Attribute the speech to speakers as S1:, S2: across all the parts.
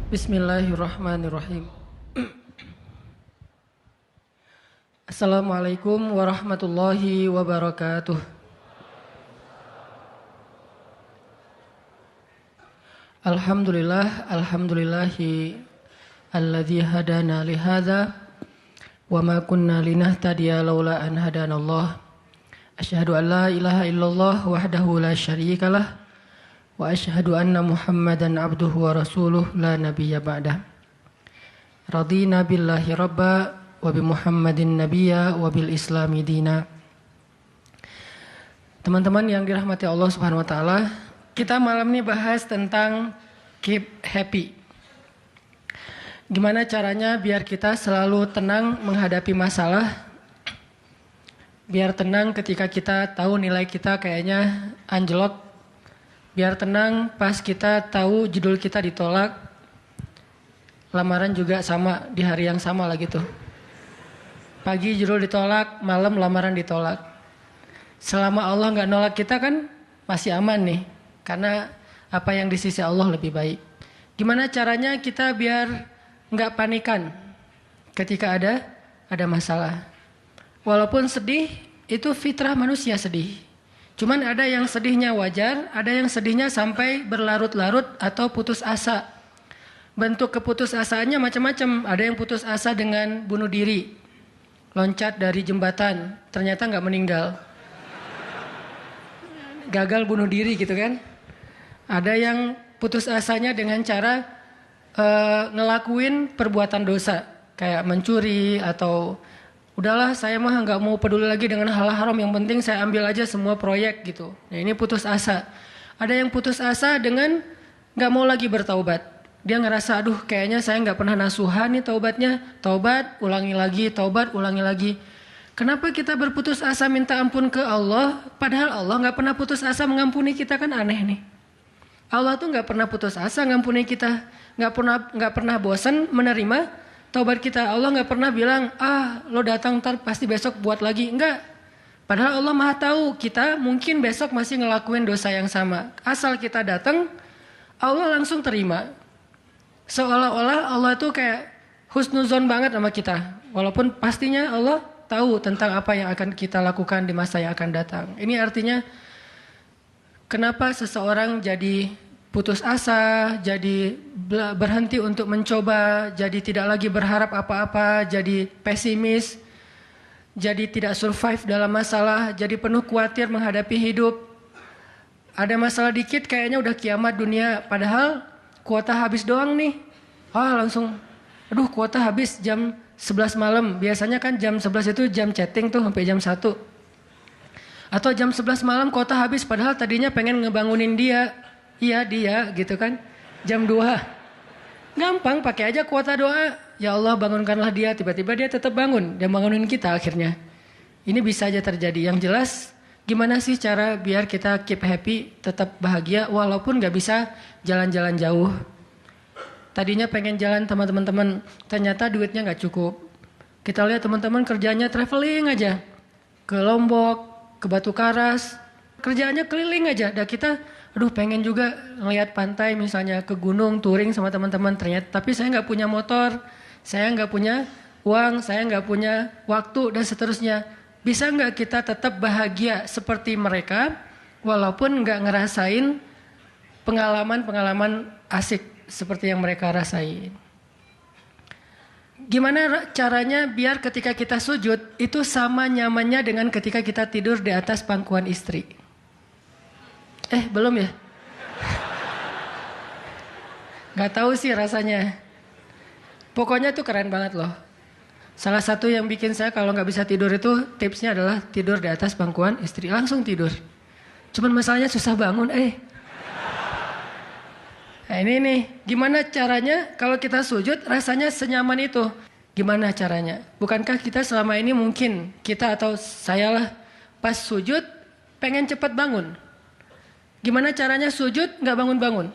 S1: Bismillahirrahmanirrahim. Assalamualaikum warahmatullahi wabarakatuh. Alhamdulillahi alladzi hadana li hadza wa ma kunna linahtadiya laula an hadanallah. Asyhadu an la ilaha illallah wahdahu la syarikalah wa asyhadu anna Muhammadan abduhu wa rasuluh la nabiyya ba'dah. Radina billahi rabba wa bi Muhammadin nabiyya wa bil islami dina. Teman-teman yang dirahmati Allah Subhanahu wa taala, kita malam ini bahas tentang keep happy. Gimana caranya biar kita selalu tenang menghadapi masalah? Biar tenang ketika kita tahu nilai kita kayaknya anjlok. Biar tenang pas kita tahu judul kita ditolak. Lamaran juga sama, di hari yang sama lah gitu. Pagi judul ditolak, malam lamaran ditolak. Selama Allah nggak nolak kita kan masih aman nih. Karena apa yang di sisi Allah lebih baik. Gimana caranya kita biar nggak panikan ketika ada masalah. Walaupun sedih, itu fitrah manusia sedih. Cuman ada yang sedihnya wajar, ada yang sedihnya sampai berlarut-larut atau putus asa. Bentuk keputusasaannya macam-macam. Ada yang putus asa dengan bunuh diri. Loncat dari jembatan, ternyata nggak meninggal. Gagal bunuh diri gitu kan. Ada yang putus asanya dengan cara ngelakuin perbuatan dosa. Kayak mencuri atau udahlah saya mah nggak mau peduli lagi dengan hal haram, yang penting saya ambil aja semua proyek gitu. Nah ini putus asa. Ada yang putus asa dengan nggak mau lagi bertaubat. Dia ngerasa aduh kayaknya saya nggak pernah nasuhan nih taubatnya. Taubat ulangi lagi, taubat ulangi lagi. Kenapa kita berputus asa minta ampun ke Allah, padahal Allah nggak pernah putus asa mengampuni kita? Kan aneh nih. Allah tuh nggak pernah putus asa mengampuni kita, nggak pernah bosan menerima taubat kita. Allah nggak pernah bilang, lo datang ntar pasti besok buat lagi. Enggak. Padahal Allah maha tahu kita mungkin besok masih ngelakuin dosa yang sama. Asal kita datang, Allah langsung terima. Seolah-olah Allah itu kayak husnuzon banget sama kita. Walaupun pastinya Allah tahu tentang apa yang akan kita lakukan di masa yang akan datang. Ini artinya kenapa seseorang jadi putus asa, jadi berhenti untuk mencoba, jadi tidak lagi berharap apa-apa, jadi pesimis, jadi tidak survive dalam masalah, jadi penuh khawatir menghadapi hidup. Ada masalah dikit kayaknya udah kiamat dunia, padahal kuota habis doang nih. Langsung, aduh kuota habis jam 11 malam. Biasanya kan jam 11 itu jam chatting tuh sampai jam 1. Atau jam 11 malam kuota habis, padahal tadinya pengen ngebangunin dia. Iya dia gitu kan. Jam 2. Gampang pakai aja kuota doa. Ya Allah bangunkanlah dia. Tiba-tiba dia tetap bangun. Dia bangunin kita akhirnya. Ini bisa aja terjadi. Yang jelas gimana sih cara biar kita keep happy, tetap bahagia walaupun gak bisa jalan-jalan jauh. Tadinya pengen jalan sama teman-teman, ternyata duitnya gak cukup. Kita lihat teman-teman kerjanya traveling aja. Ke Lombok, ke Batu Karas. Kerjaannya keliling aja. Dan kita aduh pengen juga ngeliat pantai misalnya, ke gunung touring sama teman-teman, ternyata tapi saya nggak punya motor, saya nggak punya uang, saya nggak punya waktu dan seterusnya. Bisa nggak kita tetap bahagia seperti mereka walaupun nggak ngerasain pengalaman-pengalaman asik seperti yang mereka rasain? Gimana caranya biar ketika kita sujud itu sama nyamannya dengan ketika kita tidur di atas pangkuan istri? Belum ya? Gak tahu sih rasanya. Pokoknya tuh keren banget loh. Salah satu yang bikin saya kalau gak bisa tidur itu tipsnya adalah tidur di atas pangkuan istri. Langsung tidur. Cuman masalahnya susah bangun. Nah ini nih, gimana caranya kalau kita sujud rasanya senyaman itu? Gimana caranya? Bukankah kita selama ini mungkin, kita atau saya lah, pas sujud pengen cepat bangun. Gimana caranya sujud nggak bangun-bangun?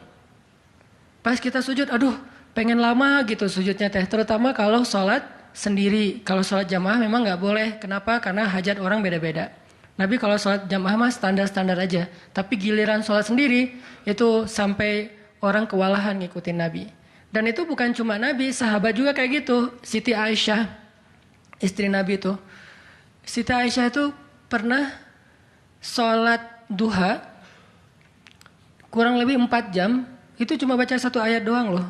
S1: Pas kita sujud, aduh pengen lama gitu sujudnya teh. Terutama kalau sholat sendiri. Kalau sholat jamaah memang nggak boleh. Kenapa? Karena hajat orang beda-beda. Nabi kalau sholat jamaah mah standar-standar aja. Tapi giliran sholat sendiri itu sampai orang kewalahan ngikutin Nabi. Dan itu bukan cuma Nabi, sahabat juga kayak gitu. Siti Aisyah, istri Nabi itu. Siti Aisyah itu pernah sholat duha, kurang lebih 4 jam, itu cuma baca 1 ayat doang loh.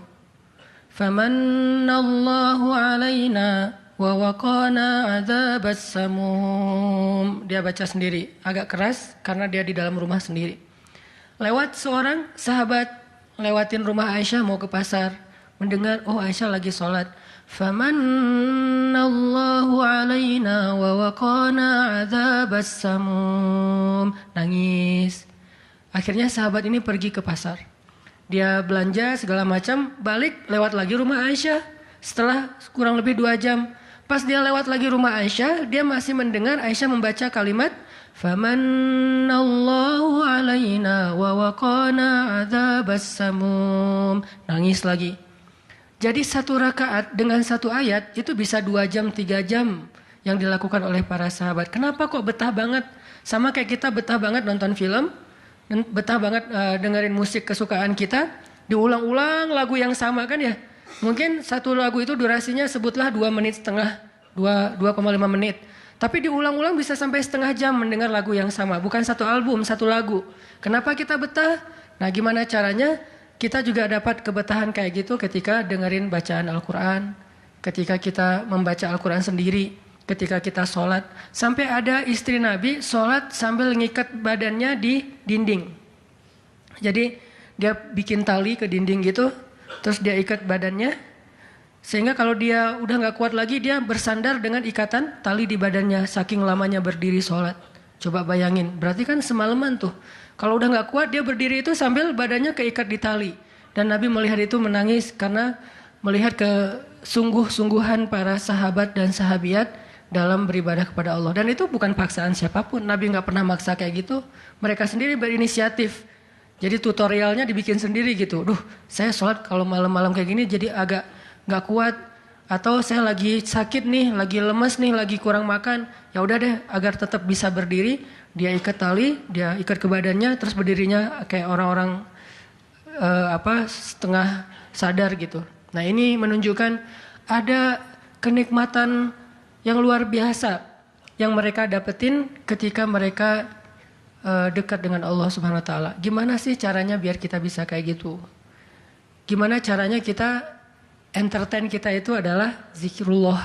S1: Famannallahu alaina wa waqana adzabas samum. Dia baca sendiri, agak keras karena dia di dalam rumah sendiri. Lewat seorang sahabat, lewatin rumah Aisyah mau ke pasar, mendengar oh Aisyah lagi sholat. Famannallahu alaina wa waqana adzabas samum. Nangis. Akhirnya sahabat ini pergi ke pasar. Dia belanja segala macam, balik lewat lagi rumah Aisyah. Setelah kurang lebih 2 jam. Pas dia lewat lagi rumah Aisyah, dia masih mendengar Aisyah membaca kalimat Famannallahu alaina wa waqana adzabas samum. Nangis lagi. Jadi 1 rakaat dengan 1 ayat itu bisa 2 jam, 3 jam yang dilakukan oleh para sahabat. Kenapa kok betah banget? Sama kayak kita betah banget nonton film, betah banget dengerin musik kesukaan kita, diulang-ulang lagu yang sama kan ya. Mungkin 1 lagu itu durasinya sebutlah 2,5 menit, 2,5 menit. Tapi diulang-ulang bisa sampai setengah jam mendengar lagu yang sama. Bukan 1 album, 1 lagu. Kenapa kita betah? Nah gimana caranya? Kita juga dapat kebetahan kayak gitu ketika dengerin bacaan Al-Quran. Ketika kita membaca Al-Quran sendiri. Ketika kita sholat. Sampai ada istri Nabi sholat sambil ngikat badannya di dinding. Jadi dia bikin tali ke dinding gitu. Terus dia ikat badannya. Sehingga kalau dia udah gak kuat lagi, dia bersandar dengan ikatan tali di badannya. Saking lamanya berdiri sholat. Coba bayangin, berarti kan semalaman tuh. Kalau udah gak kuat, dia berdiri itu sambil badannya keikat di tali. Dan Nabi melihat itu menangis karena melihat kesungguh-sungguhan para sahabat dan sahabiat dalam beribadah kepada Allah. Dan itu bukan paksaan siapapun. Nabi gak pernah maksa kayak gitu. Mereka sendiri berinisiatif. Jadi tutorialnya dibikin sendiri gitu. Duh, saya sholat kalau malam-malam kayak gini jadi agak gak kuat. Atau saya lagi sakit nih, lagi lemes nih, lagi kurang makan. Ya udah deh, agar tetap bisa berdiri, dia ikat tali, dia ikat ke badannya, terus berdirinya kayak orang-orang setengah sadar gitu. Nah ini menunjukkan ada kenikmatan yang luar biasa yang mereka dapetin ketika mereka dekat dengan Allah Subhanahu Wa Taala. Gimana sih caranya biar kita bisa kayak gitu? Gimana caranya kita entertain kita itu adalah zikrullah.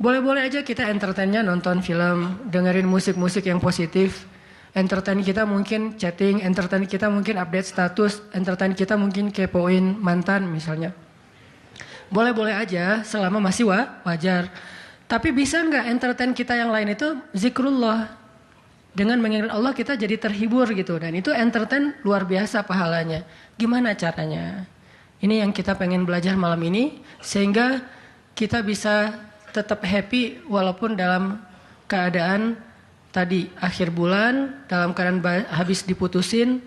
S1: Boleh-boleh aja kita entertainnya nonton film, dengerin musik-musik yang positif. Entertain kita mungkin chatting, entertain kita mungkin update status, entertain kita mungkin kepoin mantan misalnya. Boleh-boleh aja selama masih wajar. Tapi bisa nggak entertain kita yang lain itu zikrullah. Dengan mengingat Allah kita jadi terhibur gitu. Dan itu entertain luar biasa pahalanya. Gimana caranya? Ini yang kita pengen belajar malam ini. Sehingga kita bisa tetap happy walaupun dalam keadaan tadi akhir bulan, dalam keadaan habis diputusin,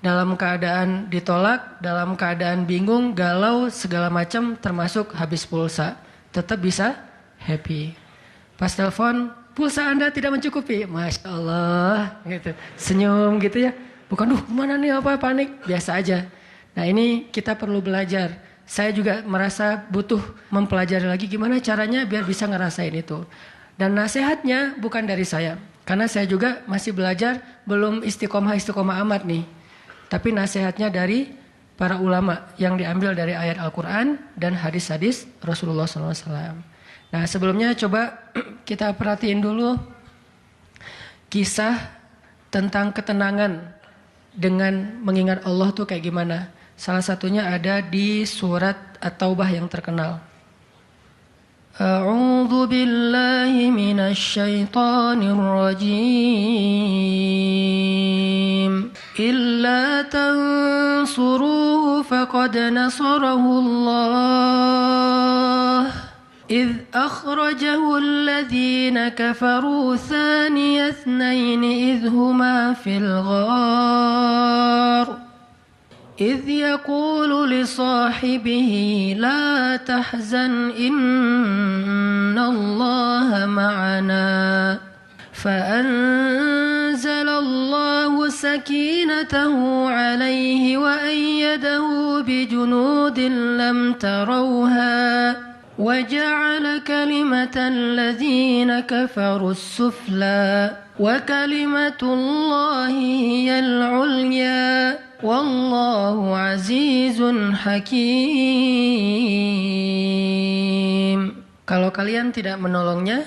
S1: dalam keadaan ditolak, dalam keadaan bingung, galau, segala macam termasuk habis pulsa. Tetap bisa happy. Pas telepon, pulsa Anda tidak mencukupi. Masya Allah. Gitu. Senyum gitu ya. Bukan, mana nih apa panik. Biasa aja. Nah ini kita perlu belajar. Saya juga merasa butuh mempelajari lagi gimana caranya biar bisa ngerasain itu. Dan nasihatnya bukan dari saya. Karena saya juga masih belajar, belum istiqomah amat nih. Tapi nasihatnya dari para ulama yang diambil dari ayat Al-Quran dan hadis-hadis Rasulullah SAW. Nah sebelumnya coba kita perhatiin dulu kisah tentang ketenangan dengan mengingat Allah tuh kayak gimana. Salah satunya ada di surat At-Taubah yang terkenal. A'udzu billahi minasy syaithanir rajim. Illa tansuruhu faqad nasarahu Allah. إذ أخرجه الذين كفروا ثاني اثنين إذ هما في الغار إذ يقول لصاحبه لا تحزن إن الله معنا فأنزل الله سكينته عليه وأيده بجنود لم تروها وجعل كلمة الذين كفروا السفلى وكلمة الله هي العليا والله عزيز حكيم. Kalau kalian tidak menolongnya,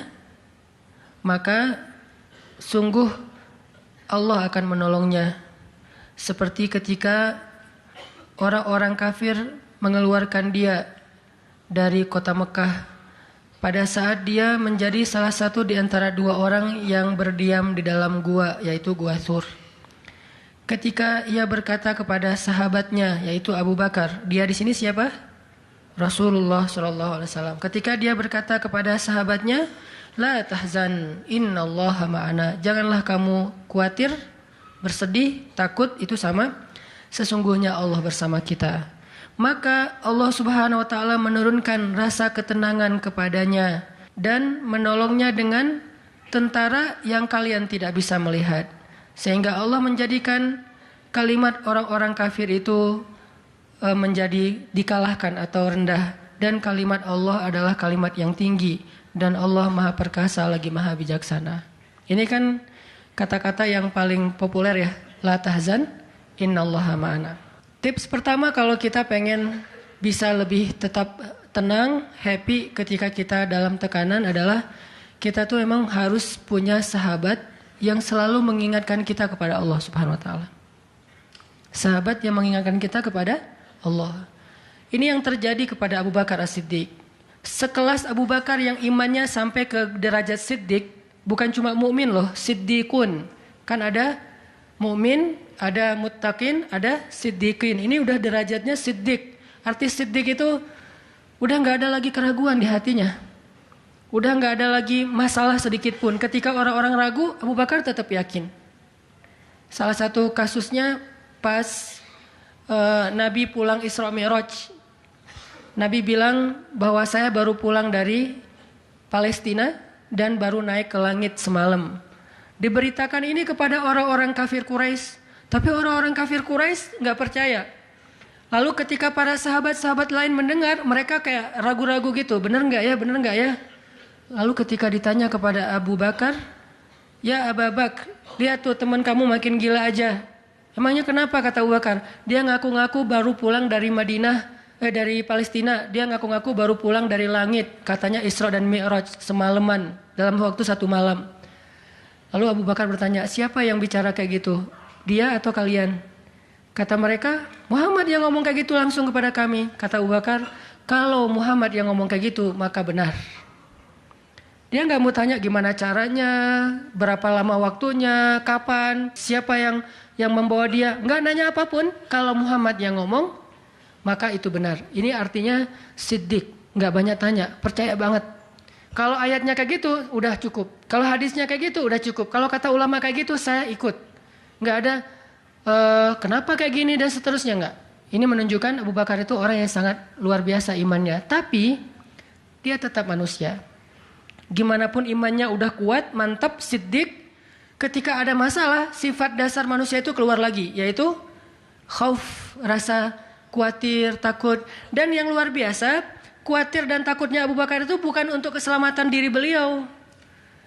S1: maka sungguh Allah akan menolongnya. Seperti ketika orang-orang kafir mengeluarkan dia dari kota Mekah pada saat dia menjadi salah satu di antara dua orang yang berdiam di dalam gua, yaitu Gua Thur. Ketika ia berkata kepada sahabatnya, yaitu Abu Bakar, dia di sini siapa? Rasulullah SAW. Ketika dia berkata kepada sahabatnya, la tahzan, innallaha ma'ana. Janganlah kamu khawatir, bersedih, takut, itu sama. Sesungguhnya Allah bersama kita. Maka Allah Subhanahu wa taala menurunkan rasa ketenangan kepadanya dan menolongnya dengan tentara yang kalian tidak bisa melihat. Sehingga Allah menjadikan kalimat orang-orang kafir itu menjadi dikalahkan atau rendah, dan kalimat Allah adalah kalimat yang tinggi, dan Allah Maha Perkasa lagi Maha Bijaksana. Ini kan kata-kata yang paling populer ya, la tahzan innallaha ma'ana. Tips pertama kalau kita pengen bisa lebih tetap tenang, happy ketika kita dalam tekanan adalah kita tuh memang harus punya sahabat yang selalu mengingatkan kita kepada Allah Subhanahu wa taala. Sahabat yang mengingatkan kita kepada Allah. Ini yang terjadi kepada Abu Bakar As-Siddiq. Sekelas Abu Bakar yang imannya sampai ke derajat Siddiq, bukan cuma mukmin loh, Siddiqun. Kan ada mukmin, ada muttaqin, ada siddiqin. Ini udah derajatnya siddiq. Arti siddiq itu udah nggak ada lagi keraguan di hatinya. Udah nggak ada lagi masalah sedikit pun. Ketika orang-orang ragu, Abu Bakar tetap yakin. Salah satu kasusnya pas Nabi pulang Isra Mi'raj. Nabi bilang bahwa saya baru pulang dari Palestina dan baru naik ke langit semalam. Diberitakan ini kepada orang-orang kafir Quraisy. Tapi orang-orang kafir Quraisy nggak percaya. Lalu ketika para sahabat-sahabat lain mendengar, mereka kayak ragu-ragu gitu. Bener nggak ya? Bener nggak ya? Lalu ketika ditanya kepada Abu Bakar, ya Abu Bakar, lihat tuh teman kamu makin gila aja. Emangnya kenapa, kata Abu Bakar? Dia ngaku-ngaku baru pulang dari dari Palestina. Dia ngaku-ngaku baru pulang dari langit. Katanya Isra dan Mi'raj semalaman, dalam waktu 1 malam. Lalu Abu Bakar bertanya, siapa yang bicara kayak gitu? Dia atau kalian? Kata mereka, Muhammad yang ngomong kayak gitu langsung kepada kami. Kata Abu Bakar, kalau Muhammad yang ngomong kayak gitu, maka benar. Dia nggak mau tanya gimana caranya, berapa lama waktunya, kapan, siapa yang membawa dia. Nggak nanya apapun. Kalau Muhammad yang ngomong, maka itu benar. Ini artinya siddiq, nggak banyak tanya, percaya banget. Kalau ayatnya kayak gitu, udah cukup. Kalau hadisnya kayak gitu, udah cukup. Kalau kata ulama kayak gitu, saya ikut. Nggak ada kenapa kayak gini dan seterusnya, nggak. Ini menunjukkan Abu Bakar itu orang yang sangat luar biasa imannya. Tapi dia tetap manusia. Gimana pun imannya udah kuat, mantap, siddiq, ketika ada masalah, sifat dasar manusia itu keluar lagi, yaitu khauf, rasa khawatir, takut. Dan yang luar biasa, khawatir dan takutnya Abu Bakar itu bukan untuk keselamatan diri beliau.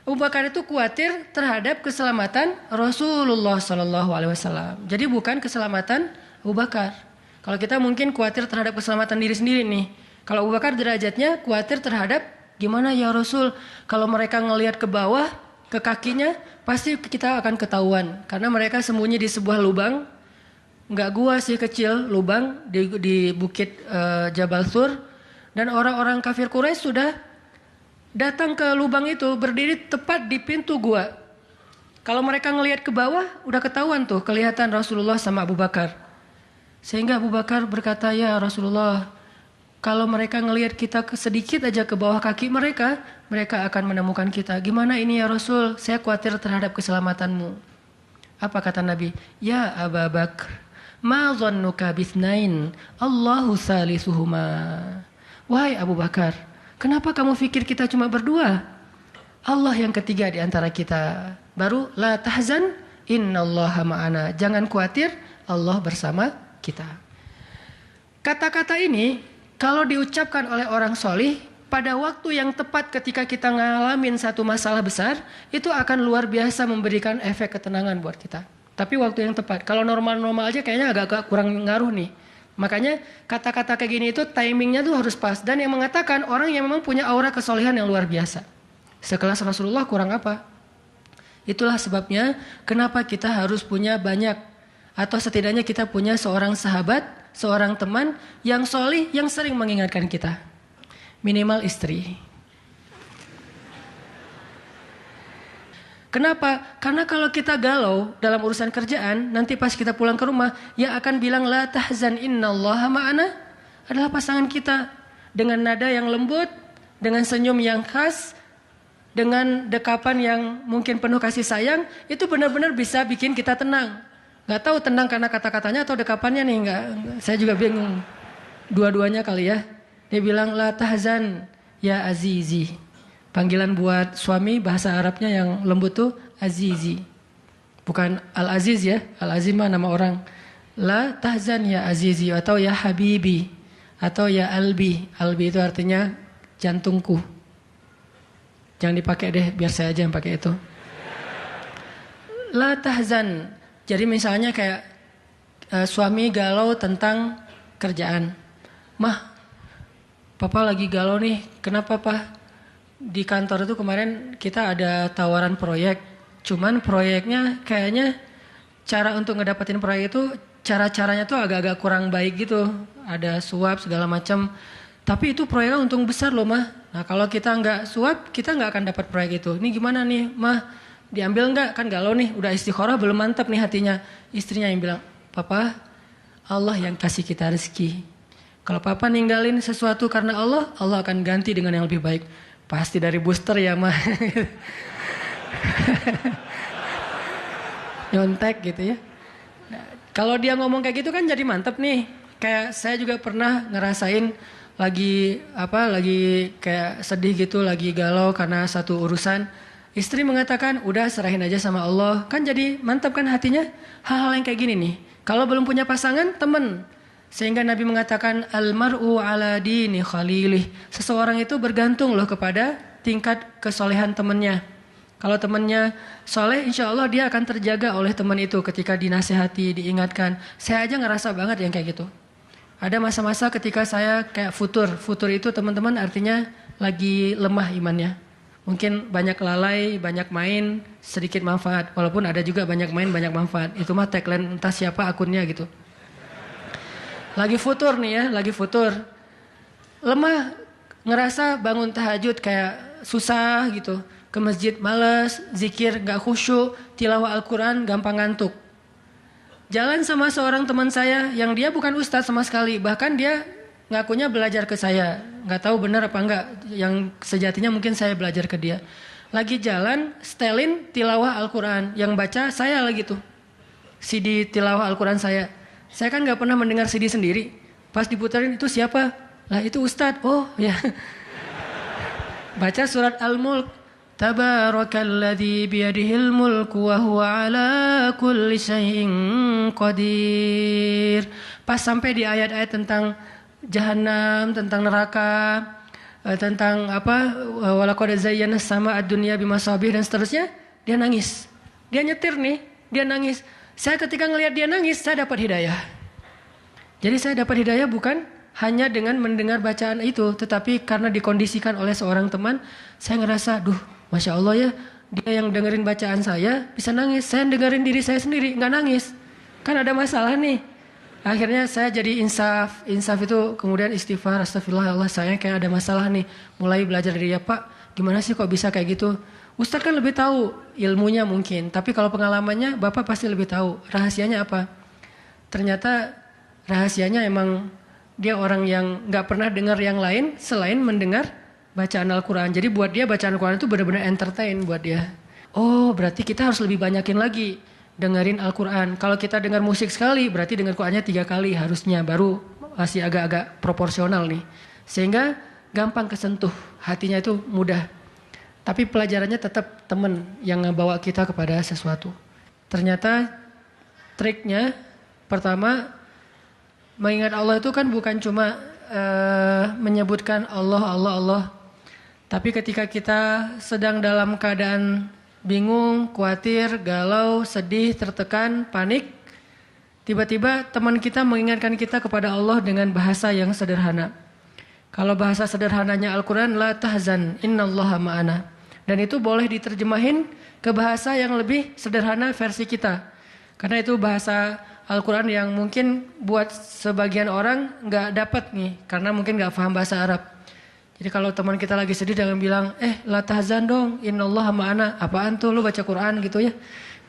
S1: Abu Bakar itu khawatir terhadap keselamatan Rasulullah SAW. Jadi bukan keselamatan Abu Bakar. Kalau kita mungkin khawatir terhadap keselamatan diri sendiri nih. Kalau Abu Bakar derajatnya khawatir terhadap gimana ya Rasul, kalau mereka ngelihat ke bawah, ke kakinya, pasti kita akan ketahuan. Karena mereka sembunyi di sebuah lubang, nggak gua sih, kecil, lubang di bukit Jabal Thur. Dan orang-orang kafir Quraisy sudah datang ke lubang itu, berdiri tepat di pintu gua. Kalau mereka ngelihat ke bawah, udah ketahuan tuh, kelihatan Rasulullah sama Abu Bakar. Sehingga Abu Bakar berkata, ya Rasulullah, kalau mereka ngelihat kita sedikit aja ke bawah kaki mereka, mereka akan menemukan kita. Gimana ini ya Rasul? Saya khawatir terhadap keselamatanmu. Apa kata Nabi? Ya Abu Bakar, ma dhannuka bithnain, Allahu salisuhuma. Wahai Abu Bakar, kenapa kamu pikir kita cuma berdua? Allah yang ketiga di antara kita. Baru la tahzan, innallaha ma'ana. Jangan khawatir, Allah bersama kita. Kata-kata ini kalau diucapkan oleh orang solih pada waktu yang tepat ketika kita ngalamin satu masalah besar, itu akan luar biasa memberikan efek ketenangan buat kita. Tapi waktu yang tepat. Kalau normal-normal aja kayaknya agak kurang ngaruh nih. Makanya kata-kata kayak gini itu timingnya tuh harus pas. Dan yang mengatakan orang yang memang punya aura kesolehan yang luar biasa. Sekelas Rasulullah kurang apa? Itulah sebabnya kenapa kita harus punya banyak. Atau setidaknya kita punya seorang sahabat, seorang teman yang solih, yang sering mengingatkan kita. Minimal istri. Kenapa? Karena kalau kita galau dalam urusan kerjaan, nanti pas kita pulang ke rumah, yang akan bilang la tahzan innallaha ma'ana adalah pasangan kita. Dengan nada yang lembut, dengan senyum yang khas, dengan dekapan yang mungkin penuh kasih sayang, itu benar-benar bisa bikin kita tenang. Gak tahu tenang karena kata-katanya atau dekapannya nih, saya juga bingung. Dua-duanya kali ya. Dia bilang la tahzan ya azizi. Panggilan buat suami bahasa Arabnya yang lembut tuh azizi. Bukan al-aziz ya. Al-aziz mah nama orang. La tahzan ya azizi atau ya habibi atau ya albi. Albi itu artinya jantungku. Jangan dipakai deh, biar saya aja yang pakai itu. La tahzan. Jadi misalnya kayak suami galau tentang kerjaan. Mah, papa lagi galau nih. Kenapa, Pak? Di kantor itu kemarin kita ada tawaran proyek. Cuman proyeknya kayaknya cara untuk ngedapetin proyek itu cara-caranya tuh agak-agak kurang baik gitu. Ada suap segala macam. Tapi itu proyeknya untung besar loh, Mah. Nah, kalau kita nggak suap, kita nggak akan dapat proyek itu. Ini gimana nih, Mah? Diambil nggak? Kan galau nih, udah istikharah belum mantap nih hatinya. Istrinya yang bilang, "Papa, Allah yang kasih kita rezeki. Kalau Papa ninggalin sesuatu karena Allah, Allah akan ganti dengan yang lebih baik." Pasti dari booster ya, Mah. Nyontek gitu ya. Nah, kalau dia ngomong kayak gitu kan jadi mantep nih. Kayak saya juga pernah ngerasain lagi kayak sedih gitu, lagi galau karena satu urusan. Istri mengatakan, udah serahin aja sama Allah. Kan jadi mantap kan hatinya. Hal-hal yang kayak gini nih. Kalau belum punya pasangan, temen. Sehingga Nabi mengatakan al-mar'u ala dini khalilih. Seseorang itu bergantung loh kepada tingkat kesolehan temannya. Kalau temannya soleh, insya Allah dia akan terjaga oleh teman itu ketika dinasihati, diingatkan. Saya aja ngerasa banget yang kayak gitu. Ada masa-masa ketika saya kayak futur. Futur itu teman-teman artinya lagi lemah imannya. Mungkin banyak lalai, banyak main, sedikit manfaat. Walaupun ada juga banyak main, banyak manfaat. Itu mah tagline entah siapa akunnya gitu. Lagi futur nih ya, lagi futur. Lemah, ngerasa bangun tahajud kayak susah gitu. Ke masjid males, zikir gak khusyuk, tilawah Al-Quran gampang ngantuk. Jalan sama seorang teman saya yang dia bukan ustadz sama sekali. Bahkan dia ngakunya belajar ke saya. Gak tahu benar apa enggak. Yang sejatinya mungkin saya belajar ke dia. Lagi jalan, setelin tilawah Al-Quran. Yang baca saya lagi tuh. CD tilawah Al-Quran saya. Saya kan gak pernah mendengar CD sendiri. Pas diputerin itu siapa? Lah itu Ustadz. Oh ya. Baca surat Al-Mulk. Tabarakalladzi biyadihil mulku wa huwa ala kulli syai'in qadir. Pas sampai di ayat-ayat tentang jahanam, tentang neraka, tentang apa? Walaqad zayyana as-samaa'a ad-dunya bimasabih dan seterusnya, dia nangis. Dia nyetir nih, dia nangis. Saya ketika ngelihat dia nangis, saya dapat hidayah. Jadi saya dapat hidayah bukan hanya dengan mendengar bacaan itu, tetapi karena dikondisikan oleh seorang teman, saya ngerasa, duh, Masya Allah ya, dia yang dengerin bacaan saya bisa nangis. Saya dengerin diri saya sendiri, nggak nangis. Kan ada masalah nih. Akhirnya saya jadi insaf. Insaf itu kemudian istighfar, astagfirullah, Allah saya kayak ada masalah nih. Mulai belajar dari dia, Pak, gimana sih kok bisa kayak gitu? Ustadz kan lebih tahu ilmunya mungkin, tapi kalau pengalamannya Bapak pasti lebih tahu. Rahasianya apa? Ternyata rahasianya emang dia orang yang gak pernah dengar yang lain selain mendengar bacaan Al-Quran. Jadi buat dia bacaan Al-Quran itu benar-benar entertain buat dia. Oh berarti kita harus lebih banyakin lagi dengerin Al-Quran. Kalau kita dengar musik sekali berarti dengar Qurannya 3 kali harusnya. Baru masih agak-agak proporsional nih. Sehingga gampang kesentuh, hatinya itu mudah. Tapi pelajarannya tetap teman yang ngebawa kita kepada sesuatu. Ternyata triknya pertama, mengingat Allah itu kan bukan cuma menyebutkan Allah, Allah, Allah. Tapi ketika kita sedang dalam keadaan bingung, khawatir, galau, sedih, tertekan, panik, tiba-tiba teman kita mengingatkan kita kepada Allah dengan bahasa yang sederhana. Kalau bahasa sederhananya Al-Quran, la tahzan, innallaha ma'ana. Dan itu boleh diterjemahin ke bahasa yang lebih sederhana versi kita. Karena itu bahasa Al-Quran yang mungkin buat sebagian orang nggak dapat nih, karena mungkin nggak paham bahasa Arab. Jadi kalau teman kita lagi sedih jangan bilang, la tahzan dong, innallaha ma'ana. Apaan tuh lu baca Quran gitu ya?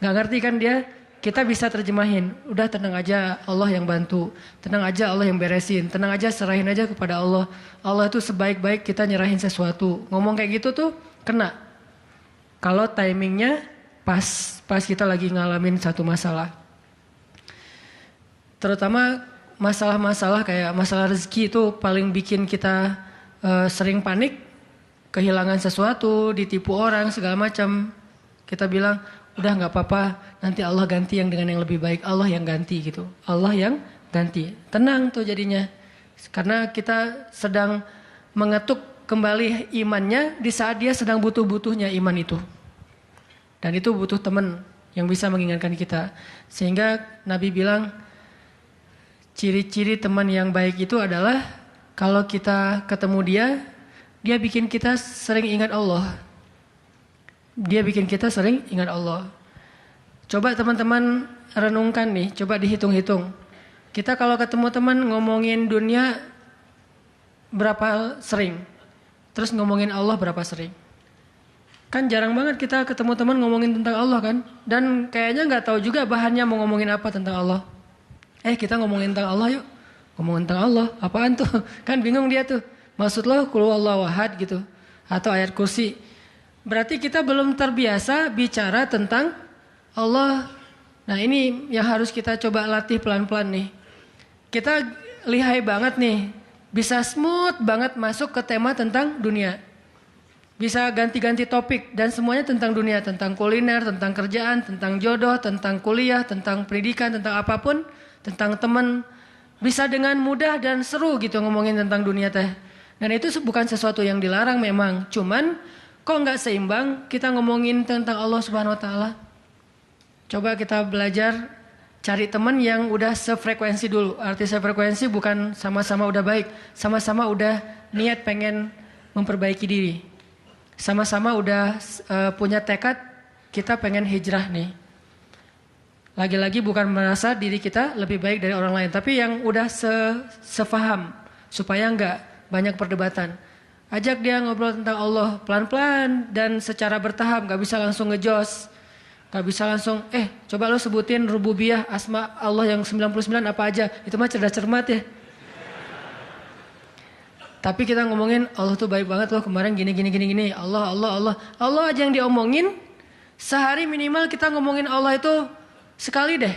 S1: Nggak ngerti kan dia? Kita bisa terjemahin, udah tenang aja, Allah yang bantu. Tenang aja, Allah yang beresin. Tenang aja, serahin aja kepada Allah. Allah itu sebaik-baik kita nyerahin sesuatu. Ngomong kayak gitu tuh kena. Kalau timingnya pas kita lagi ngalamin satu masalah. Terutama masalah-masalah kayak masalah rezeki itu paling bikin kita sering panik, kehilangan sesuatu, ditipu orang segala macam. Kita bilang udah nggak apa-apa, nanti Allah ganti yang dengan yang lebih baik. Allah yang ganti gitu, Allah yang ganti. Tenang tuh jadinya, karena kita sedang mengetuk kembali imannya di saat dia sedang butuh-butuhnya iman itu. Dan itu butuh teman yang bisa mengingatkan kita. Sehingga Nabi bilang, ciri-ciri teman yang baik itu adalah kalau kita ketemu dia bikin kita sering ingat Allah. Dia bikin kita sering ingat Allah. Coba teman-teman renungkan nih, coba dihitung-hitung. Kita kalau ketemu teman ngomongin dunia berapa sering? Terus ngomongin Allah berapa sering? Kan jarang banget kita ketemu teman ngomongin tentang Allah kan? Dan kayaknya nggak tahu juga bahannya mau ngomongin apa tentang Allah. Kita ngomongin tentang Allah yuk. Ngomongin tentang Allah, apaan tuh? Kan bingung dia tuh. Maksud lo qul huwallahu ahad gitu. Atau ayat kursi. Berarti kita belum terbiasa bicara tentang Allah. Nah ini yang harus kita coba latih pelan-pelan nih. Kita lihai banget nih. Bisa smooth banget masuk ke tema tentang dunia. Bisa ganti-ganti topik dan semuanya tentang dunia. Tentang kuliner, tentang kerjaan, tentang jodoh, tentang kuliah, tentang pendidikan, tentang apapun. Tentang teman, bisa dengan mudah dan seru gitu ngomongin tentang dunia teh. Dan itu bukan sesuatu yang dilarang memang. Cuman kok nggak seimbang kita ngomongin tentang Allah Subhanahu Wa Taala. Coba kita belajar cari teman yang udah sefrekuensi dulu. Arti sefrekuensi bukan sama-sama udah baik, sama-sama udah niat pengen memperbaiki diri. Sama-sama udah punya tekad kita pengen hijrah nih. Lagi-lagi bukan merasa diri kita lebih baik dari orang lain. Tapi yang udah sefaham. Supaya enggak banyak perdebatan. Ajak dia ngobrol tentang Allah pelan-pelan dan secara bertahap. Gak bisa langsung ngejos. Gak bisa langsung, coba lo sebutin rububiyah asma Allah yang 99 apa aja. Itu mah cerdas cermat ya. Tapi kita ngomongin Allah tuh baik banget loh kemarin gini. Allah, Allah, Allah. Allah aja yang diomongin. Sehari minimal kita ngomongin Allah itu sekali deh.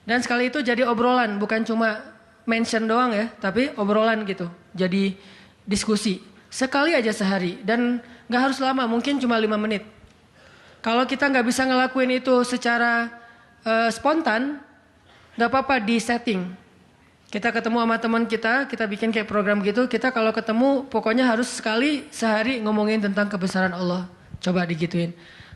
S1: Dan sekali itu jadi obrolan. Bukan cuma mention doang ya. Tapi obrolan gitu. Jadi diskusi. Sekali aja sehari. Dan gak harus lama. Mungkin cuma 5 menit. Kalau kita gak bisa ngelakuin itu secara spontan. Gak apa-apa di setting. Kita ketemu sama teman kita. Kita bikin kayak program gitu. Kita kalau ketemu pokoknya harus sekali sehari ngomongin tentang kebesaran Allah. Coba digituin.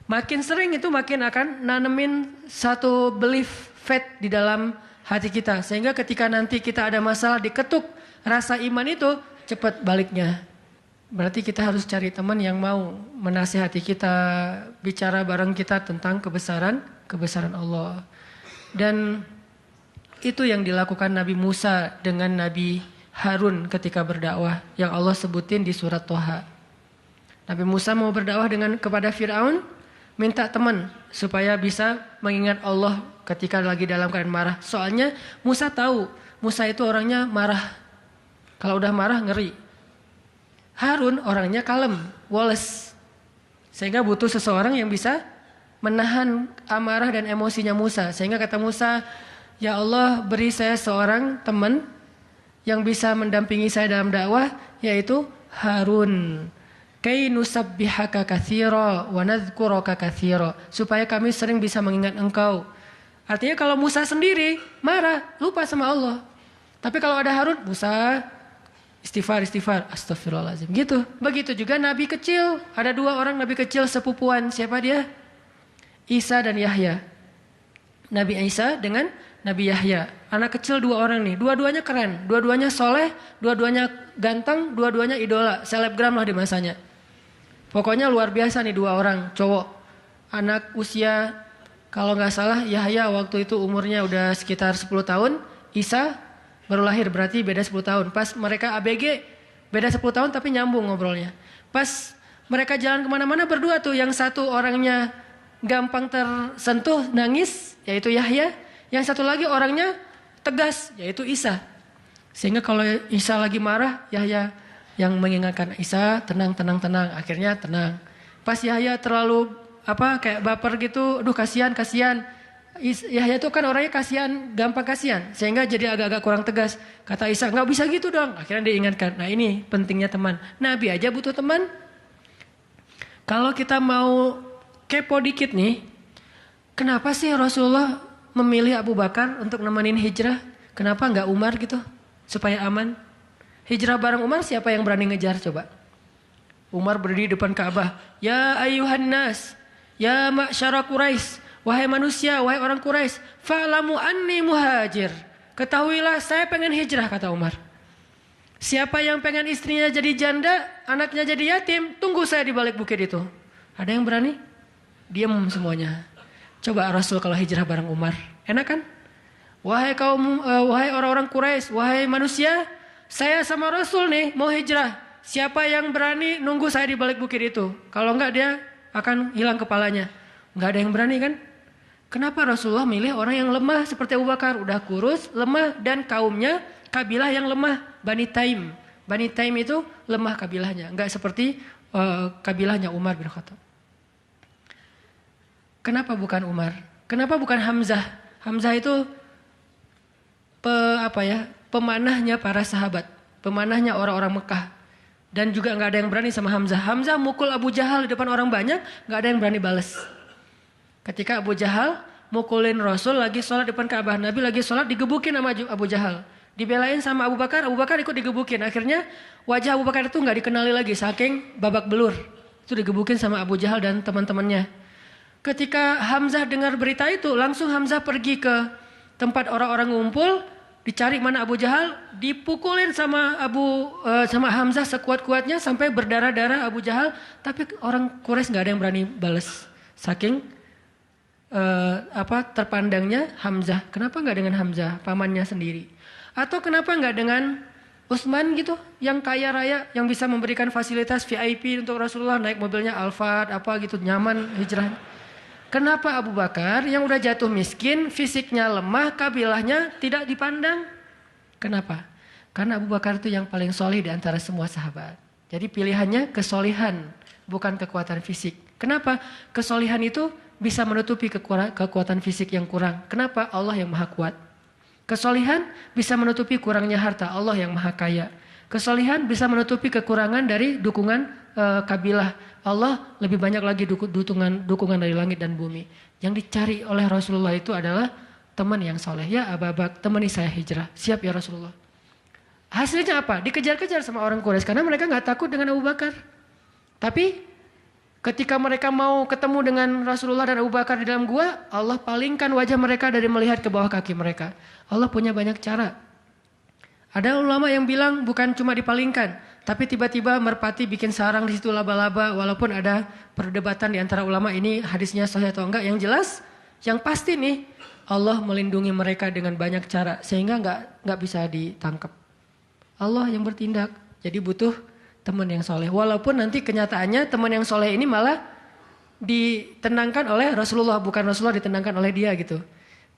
S1: Makin sering itu makin akan nanemin satu belief faith di dalam hati kita. Sehingga ketika nanti kita ada masalah diketuk rasa iman itu cepat baliknya. Berarti kita harus cari teman yang mau menasihati kita, bicara bareng kita tentang kebesaran Allah. Dan itu yang dilakukan Nabi Musa dengan Nabi Harun ketika berdakwah yang Allah sebutin di surat Toha. Nabi Musa mau berdakwah kepada Fir'aun. Minta teman supaya bisa mengingat Allah ketika lagi dalam keadaan marah. Soalnya Musa tahu, Musa itu orangnya marah. Kalau udah marah ngeri. Harun orangnya kalem, woles. Sehingga butuh seseorang yang bisa menahan amarah dan emosinya Musa. Sehingga kata Musa, ya Allah beri saya seorang teman yang bisa mendampingi saya dalam dakwah, yaitu Harun. Kay nusabbihaka katsira wa nadhkuraka katsira, supaya kami sering bisa mengingat Engkau. Artinya kalau Musa sendiri marah, lupa sama Allah. Tapi kalau ada Harun, Musa istighfar, astagfirullahaladzim. Gitu. Begitu juga nabi kecil. Ada 2 orang nabi kecil sepupuan. Siapa dia? Isa dan Yahya. Nabi Isa dengan Nabi Yahya. Anak kecil 2 orang nih. Dua-duanya keren. Dua-duanya soleh. Dua-duanya ganteng. Dua-duanya idola. Selebgram lah di masanya. Pokoknya luar biasa nih 2 orang cowok. Anak usia, kalau nggak salah Yahya waktu itu umurnya udah sekitar 10 tahun. Isa baru lahir, berarti beda 10 tahun. Pas mereka ABG beda 10 tahun tapi nyambung ngobrolnya. Pas mereka jalan kemana-mana berdua tuh. Yang satu orangnya gampang tersentuh, nangis, yaitu Yahya. Yang satu lagi orangnya tegas, yaitu Isa. Sehingga kalau Isa lagi marah, Yahya yang mengingatkan Isa, tenang. Akhirnya tenang. Pas Yahya terlalu kayak baper gitu, aduh kasihan. Yahya itu kan orangnya kasihan, gampang kasihan, sehingga jadi agak-agak kurang tegas. Kata Isa, nggak bisa gitu dong. Akhirnya diingatkan. Nah ini pentingnya teman. Nabi aja butuh teman. Kalau kita mau kepo dikit nih, kenapa sih Rasulullah memilih Abu Bakar untuk nemenin hijrah? Kenapa nggak Umar gitu, supaya aman? Hijrah bareng Umar, siapa yang berani ngejar coba? Umar berdiri depan Ka'bah. Ya ayuhan nas, ya ma'syara Quraisy. Wahai manusia, wahai orang Quraisy, fa'lamu anni muhajir. Ketahuilah saya pengen hijrah, kata Umar. Siapa yang pengen istrinya jadi janda, anaknya jadi yatim, tunggu saya di balik bukit itu. Ada yang berani? Diam semuanya. Coba Rasul kalau hijrah bareng Umar, enak kan? Wahai orang-orang Quraisy, wahai manusia, saya sama Rasul nih mau hijrah. Siapa yang berani nunggu saya di balik bukit itu? Kalau enggak dia akan hilang kepalanya. Enggak ada yang berani kan? Kenapa Rasulullah milih orang yang lemah seperti Abu Bakar? Udah kurus, lemah, dan kaumnya kabilah yang lemah. Bani Taim. Bani Taim itu lemah kabilahnya. Enggak seperti kabilahnya Umar bin Khattab. Kenapa bukan Umar? Kenapa bukan Hamzah? Hamzah itu pemanahnya para sahabat. Pemanahnya orang-orang Mekah. Dan juga enggak ada yang berani sama Hamzah. Hamzah mukul Abu Jahal di depan orang banyak, enggak ada yang berani balas. Ketika Abu Jahal mukulin Rasul lagi sholat depan Ka'bah, Nabi lagi sholat digebukin sama Abu Jahal. Dibelain sama Abu Bakar ikut digebukin. Akhirnya wajah Abu Bakar itu nggak dikenali lagi saking babak belur. Itu digebukin sama Abu Jahal dan teman-temannya. Ketika Hamzah dengar berita itu, langsung Hamzah pergi ke tempat orang-orang ngumpul, dicari mana Abu Jahal, dipukulin sama Hamzah sekuat-kuatnya sampai berdarah-darah Abu Jahal. Tapi orang Quraisy nggak ada yang berani balas. Saking terpandangnya Hamzah. Kenapa nggak dengan Hamzah, pamannya sendiri? Atau kenapa nggak dengan Utsman gitu, yang kaya raya, yang bisa memberikan fasilitas VIP untuk Rasulullah, naik mobilnya Alphard gitu, nyaman hijrah. Kenapa Abu Bakar yang udah jatuh miskin, fisiknya lemah, kabilahnya tidak dipandang? Kenapa? Karena Abu Bakar itu yang paling soleh di antara semua sahabat. Jadi pilihannya kesolihan, bukan kekuatan fisik. Kenapa? Kesolihan itu bisa menutupi kekuatan fisik yang kurang. Kenapa? Allah yang maha kuat. Kesolihan bisa menutupi kurangnya harta. Allah yang maha kaya. Kesolihan bisa menutupi kekurangan dari dukungan kabilah. Allah lebih banyak lagi dukungan dari langit dan bumi. Yang dicari oleh Rasulullah itu adalah teman yang soleh. Ya Abu Bakar, temani saya hijrah. Siap ya Rasulullah. Hasilnya apa? Dikejar-kejar sama orang Quraisy karena mereka nggak takut dengan Abu Bakar. Tapi ketika mereka mau ketemu dengan Rasulullah dan Abu Bakar di dalam gua, Allah palingkan wajah mereka dari melihat ke bawah kaki mereka. Allah punya banyak cara. Ada ulama yang bilang bukan cuma dipalingkan, tapi tiba-tiba merpati bikin sarang di situ laba-laba. Walaupun ada perdebatan di antara ulama ini hadisnya sahih atau enggak. Yang jelas, yang pasti nih, Allah melindungi mereka dengan banyak cara sehingga nggak bisa ditangkap. Allah yang bertindak. Jadi butuh teman yang soleh. Walaupun nanti kenyataannya teman yang soleh ini malah ditenangkan oleh Rasulullah, bukan Rasulullah ditenangkan oleh dia gitu.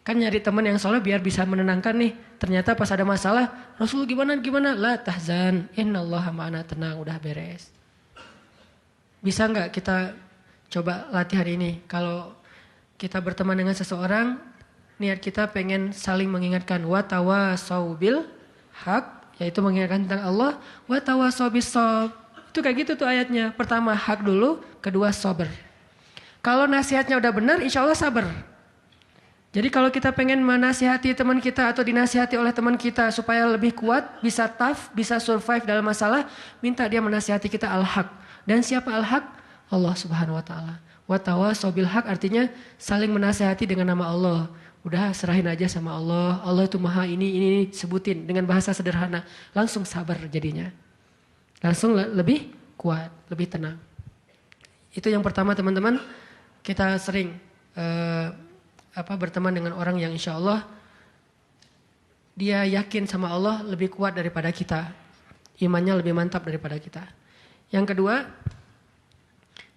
S1: Kan nyari teman yang soleh biar bisa menenangkan nih. Ternyata pas ada masalah, Rasul gimana? La tahzan, innallaha ma'ana, tenang, udah beres. Bisa nggak kita coba latihan ini? Kalau kita berteman dengan seseorang, niat kita pengen saling mengingatkan. Wa tawasau bil haq, yaitu mengingatkan tentang Allah. Wa tawasau bis shawab, Itu kayak gitu tuh ayatnya. Pertama hak dulu, kedua sabar. Kalau nasihatnya udah benar, insya Allah sabar. Jadi kalau kita pengen menasihati teman kita atau dinasihati oleh teman kita supaya lebih kuat, bisa tough, bisa survive dalam masalah, minta dia menasihati kita al-haq. Dan siapa al-haq? Allah Subhanahu wa taala. Wa tawasau bil haq artinya saling menasihati dengan nama Allah. Udah serahin aja sama Allah. Allah itu maha ini sebutin dengan bahasa sederhana. Langsung sabar jadinya. Langsung lebih kuat, lebih tenang. Itu yang pertama teman-teman. Kita sering berteman dengan orang yang insya Allah dia yakin sama Allah lebih kuat daripada kita. Imannya lebih mantap daripada kita. Yang kedua,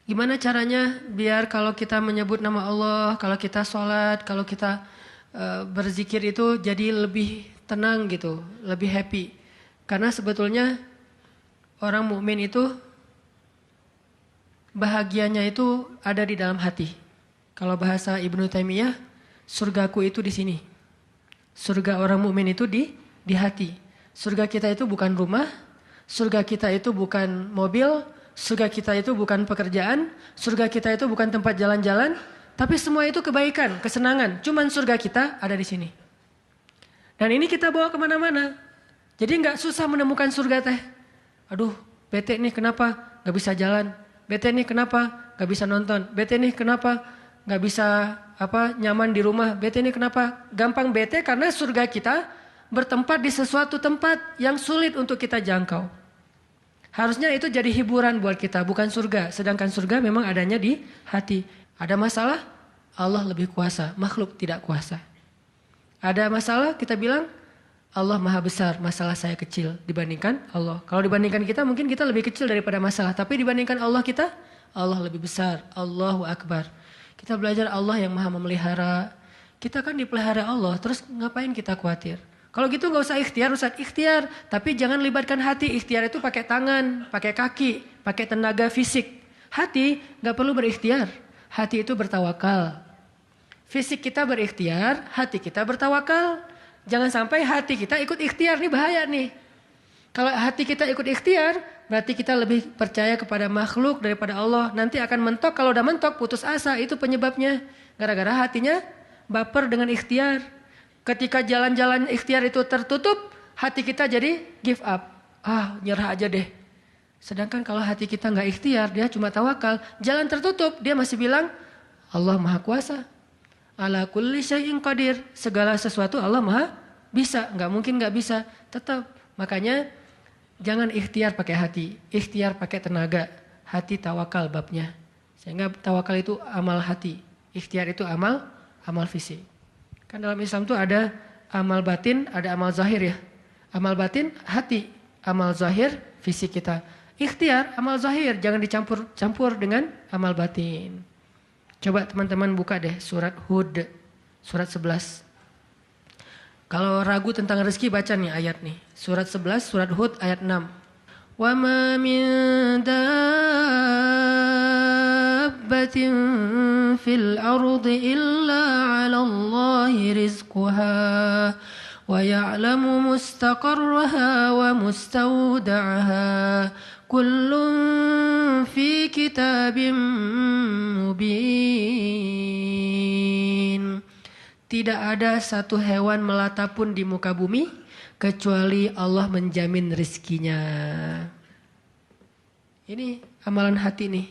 S1: gimana caranya biar kalau kita menyebut nama Allah, kalau kita sholat, kalau kita berzikir itu jadi lebih tenang gitu, lebih happy. Karena sebetulnya orang mukmin itu bahagianya itu ada di dalam hati. Kalau bahasa Ibnu Taimiyah, surgaku itu di sini. Surga orang mukmin itu di hati. Surga kita itu bukan rumah, surga kita itu bukan mobil, surga kita itu bukan pekerjaan, surga kita itu bukan tempat jalan-jalan, tapi semua itu kebaikan, kesenangan. Cuman surga kita ada di sini. Dan ini kita bawa kemana-mana. Jadi nggak susah menemukan surga teh. Aduh, bete nih kenapa nggak bisa jalan? Bete nih kenapa nggak bisa nonton? Bete nih kenapa nggak bisa nyaman di rumah? Bete nih kenapa? Gampang bete karena surga kita bertempat di sesuatu tempat yang sulit untuk kita jangkau. Harusnya itu jadi hiburan buat kita, bukan surga. Sedangkan surga memang adanya di hati. Ada masalah, Allah lebih kuasa, makhluk tidak kuasa. Ada masalah, kita bilang Allah maha besar, masalah saya kecil dibandingkan Allah. Kalau dibandingkan kita mungkin kita lebih kecil daripada masalah. Tapi dibandingkan Allah kita, Allah lebih besar. Allahu Akbar. Kita belajar Allah yang maha memelihara. Kita kan dipelihara Allah, terus ngapain kita khawatir? Kalau gitu gak usah ikhtiar, Ustaz. Ikhtiar, tapi jangan libatkan hati. Ikhtiar itu pakai tangan, pakai kaki, pakai tenaga fisik. Hati gak perlu berikhtiar. Hati itu bertawakal. Fisik kita berikhtiar, hati kita bertawakal. Jangan sampai hati kita ikut ikhtiar, ini bahaya nih. Kalau hati kita ikut ikhtiar, berarti kita lebih percaya kepada makhluk daripada Allah. Nanti akan mentok, kalau udah mentok putus asa, itu penyebabnya. Gara-gara hatinya baper dengan ikhtiar. Ketika jalan-jalan ikhtiar itu tertutup, hati kita jadi give up. Nyerah aja deh. Sedangkan kalau hati kita nggak ikhtiar, dia cuma tawakal. Jalan tertutup, dia masih bilang, Allah maha kuasa. Ala kulli syai'in qadir. Segala sesuatu Allah maha bisa. Nggak mungkin nggak bisa. Tetap. Makanya jangan ikhtiar pakai hati. Ikhtiar pakai tenaga. Hati tawakal babnya. Sehingga tawakal itu amal hati. Ikhtiar itu amal fisik. Kan dalam Islam itu ada amal batin, ada amal zahir ya. Amal batin hati. Amal zahir fisik kita. Ikhtiar amal zahir. Jangan dicampur dengan amal batin. Coba teman-teman buka deh surat Hud, surat 11. Kalau ragu tentang rezeki baca nih ayat nih. Surat 11, surat Hud ayat 6. Wa ma min dabbatin fil ardi illa 'ala Allahi rizquha wa ya'lamu mustaqarraha wa mustawda'aha. Kullun fi kitabim mubin. Tidak ada satu hewan melata pun di muka bumi kecuali Allah menjamin rizkinya. Ini amalan hati nih.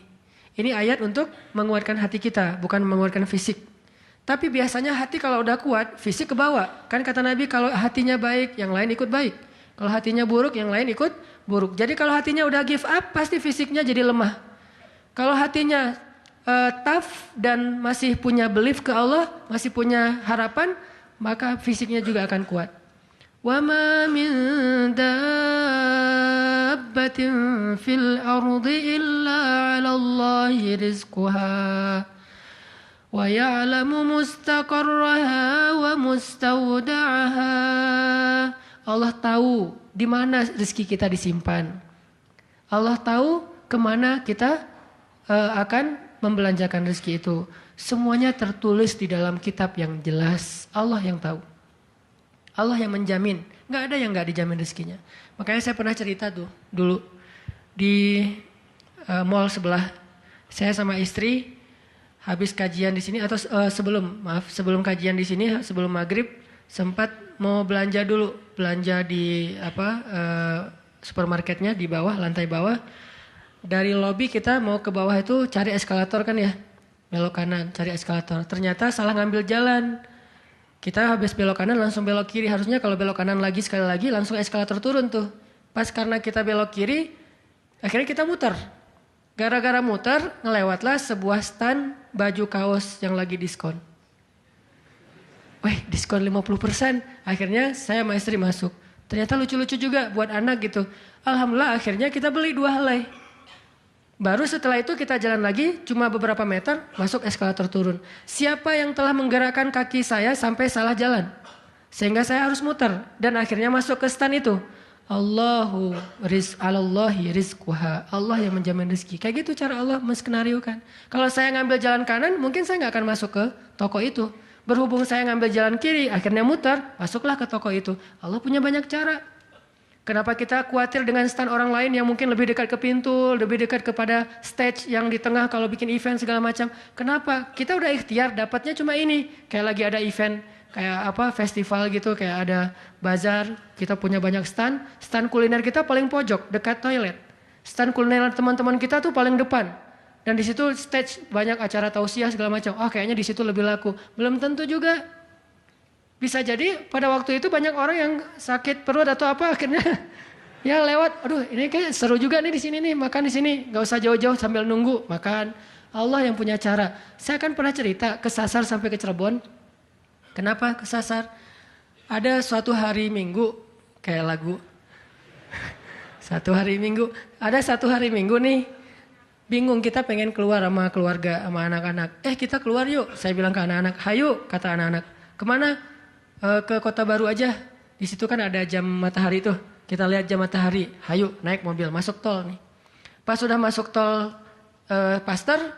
S1: Ini ayat untuk menguatkan hati kita, bukan menguatkan fisik. Tapi biasanya hati kalau udah kuat, fisik ke bawah. Kan kata Nabi kalau hatinya baik, yang lain ikut baik. Kalau hatinya buruk, yang lain ikut buruk. Jadi kalau hatinya udah give up, pasti fisiknya jadi lemah. Kalau hatinya tough dan masih punya belief ke Allah, masih punya harapan, maka fisiknya juga akan kuat. Wa ma min dabbatin fil ardi illa 'ala Allahi rizquha wa ya'lamu mustaqarraha wa mustawda'aha. Allah tahu di mana rezeki kita disimpan. Allah tahu kemana kita akan membelanjakan rezeki itu. Semuanya tertulis di dalam kitab yang jelas. Allah yang tahu. Allah yang menjamin. Gak ada yang gak dijamin rezekinya. Makanya saya pernah cerita tuh dulu. di mall sebelah. Saya sama istri habis kajian di sini atau sebelum kajian di sini sebelum maghrib sempat mau belanja dulu, belanja di supermarketnya di bawah, lantai bawah. Dari lobi kita mau ke bawah itu cari eskalator kan ya, belok kanan cari eskalator. Ternyata salah ngambil jalan. Kita habis belok kanan langsung belok kiri. Harusnya kalau belok kanan lagi sekali lagi langsung eskalator turun tuh. Pas karena kita belok kiri, akhirnya kita muter. Gara-gara muter, ngelewatlah sebuah stand baju kaos yang lagi diskon. Wih, diskon 50%. Akhirnya saya sama istri masuk. Ternyata lucu-lucu juga buat anak gitu. Alhamdulillah akhirnya kita beli 2 helai. Baru setelah itu kita jalan lagi cuma beberapa meter masuk eskalator turun. Siapa yang telah menggerakkan kaki saya sampai salah jalan? Sehingga saya harus muter dan akhirnya masuk ke stand itu. Alallahi rizquha. Allah yang menjamin rezeki. Kayak gitu cara Allah menskenariokan. Kalau saya ngambil jalan kanan mungkin saya gak akan masuk ke toko itu. Berhubung saya ngambil jalan kiri akhirnya muter masuklah ke toko itu. Allah punya banyak cara. Kenapa kita khawatir dengan stand orang lain yang mungkin lebih dekat ke pintu, lebih dekat kepada stage yang di tengah kalau bikin event segala macam. Kenapa? Kita udah ikhtiar dapatnya cuma ini. Kayak lagi ada event, kayak festival gitu, kayak ada bazar. Kita punya banyak stand. Stand kuliner kita paling pojok, dekat toilet. Stand kuliner teman-teman kita tuh paling depan. Dan di situ stage banyak acara tausiah segala macam. Oh kayaknya di situ lebih laku. Belum tentu juga. Bisa jadi pada waktu itu banyak orang yang sakit perut atau apa akhirnya ya lewat. Aduh ini kayak seru juga nih di sini nih, makan di sini. Gak usah jauh-jauh sambil nunggu makan. Allah yang punya cara. Saya kan pernah cerita kesasar sampai ke Cirebon. Kenapa kesasar? Ada suatu hari Minggu kayak lagu. Ada satu hari Minggu nih. Bingung kita pengen keluar sama keluarga sama anak-anak. Kita keluar yuk. Saya bilang ke anak-anak, "Hayu," kata anak-anak. "Kemana?" Ke Kota Baru aja. Di situ kan ada jam matahari tuh. Kita lihat jam matahari. Hayu naik mobil masuk tol nih. Pas sudah masuk tol Paster